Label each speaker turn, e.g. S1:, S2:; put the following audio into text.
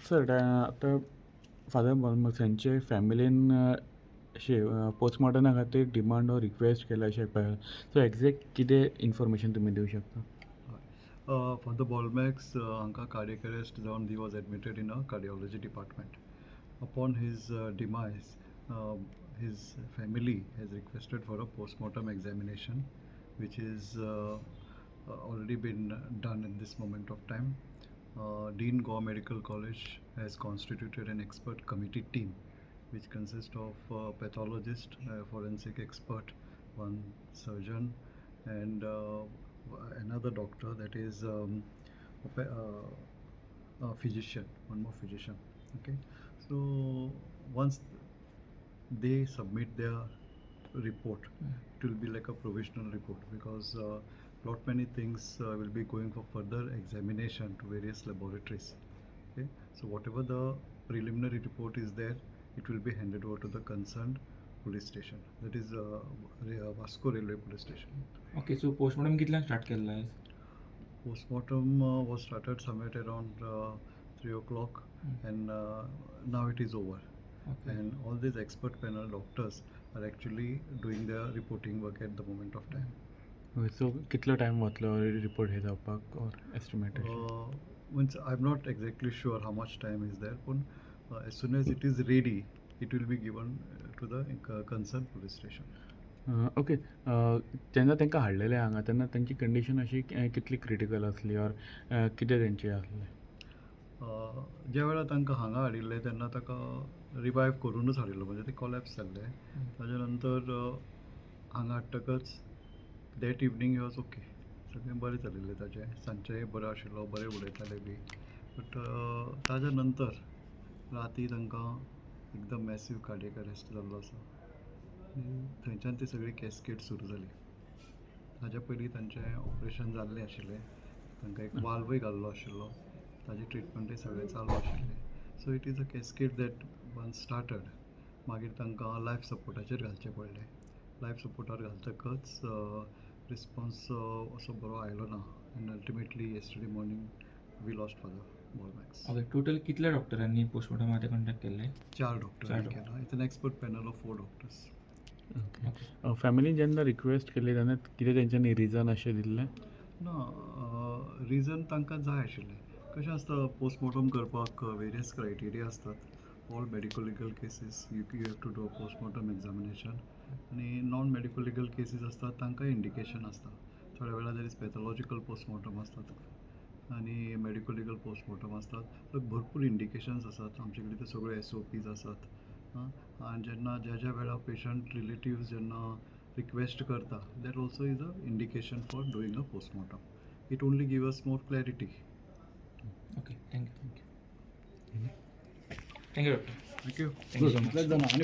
S1: Sir आता father Bolmax हांचे फॅमिलीन अशें पोस्टमॉर्टमा खातीर डिमांड ऑर रिक्वेस्ट केला अशें पळयलां. सो एक्झॅक्ट कितें इन्फॉर्मेशन तुमी दिवंक शकता?
S2: Father Bolmax Anka cardiac arrest zone, he was admitted in a cardiology department. Upon his demise, his family has requested for a post-mortem examination, which is already been done at this moment of time. Dean Goa Medical College has constituted an expert committee team, which consists of pathologist, forensic expert, one surgeon, and another doctor, that is a physician, one more physician. Okay, so once they submit their report, it will be like a provisional report, because lot many things will be going for further examination to various laboratories. Okay, so whatever the preliminary report is there, it will be handed over to the concerned police station, that is Vasco Railway Police Station.
S3: Okay, so postmortem कितल्याक start केल्लो आयज?
S2: Postmortem was started somewhere around 3 o'clock, and now it is over.
S3: Okay.
S2: And all these expert panel doctors are actually doing their reporting work at the moment of time.
S1: सो कितलो time वतलो report हे जावपाक or estimated?
S2: Means I'm not exactly sure how much time is there, but as soon as it is ready, it will be given to the concerned police station.
S1: Okay, जेन्ना तांकां हाडलेले हांगा तेन्ना तांची condition अशी कितली critical आसली or कितें तेंचें आसलें?
S2: ज्या वेळार तांकां हांगा हाडिल्ले तेन्ना ताका रिवायव करूनच हाडिल्लो, म्हणजे ते कॉलॅप्स जाल्ले. ताच्या नंतर हांगा हाडटकच that evening he was okay, सगळें बरें चलिल्लें ताचें, सांजचेंय बरें आशिल्लो, बरें उलयताले बी. बट ताच्या नंतर राती तांकां एकदम मॅसीव कार्डियक अरेस्ट जाल्लो आसा. थंयच्यान ती सगळी कॅस्केड सुरू जाली. ताच्या पयलीं तांचें ऑपरेशन जाल्लें आशिल्लें, तांकां एक वाल्वय घाल्लो आशिल्लो, ताजें ट्रिटमेंटूय सगळें चालू आशिल्लें. So it is a cascade that once started. मागीर तांकां लायफ सपोर्टाचेर घालचें पडलें. लायफ सपोर्टार घालतकच रिस्पॉन्स असो बरो आयलो ना, आनी ultimately yesterday morning we lost father बॉलमॅक्स.
S3: ओके, टोटल कितल्या डॉक्टरांनी पोस्टमॉर्टम खातीर कॉन्टॅक्ट केल्ले?
S2: 4 डॉक्टरांनी केला. It's an expert panel of 4 doctors.
S1: ओके, फॅमिलीन जेन्ना रिक्वेस्ट केली तेन्ना कितें तेंच्यांनी रिजन अशें दिल्लें?
S2: ना, रिजन तांकां जाय आशिल्लें. कशें आसता, पोस्टमॉर्टम करपाक वेरियस क्रायटेरिया आसतात. All medico legal cases you have to do a postmortem examination, आनी नॉन मेडिको लिगल केसीस आसतात तांकां इंडिकेशन आसता. थोड्या वेळार दर इज पॅथॉलॉजिकल पोस्टमॉर्टम आसतात आनी मेडिको लिगल पोस्टमॉर्टम आसतात. सो भरपूर इंडिकेशन्स आसात. आमचे कडेन ते सगळे SOPs आसात. आनी जेन्ना ज्या वेळार पेशंट रिलेटिव्स जेन्ना रिक्वेस्ट करता, that also is a indication for doing a postmortem. It only give us more clarity.
S3: Okay, thank you. Thank you doctor.
S2: Thank you.
S3: Thank you so much.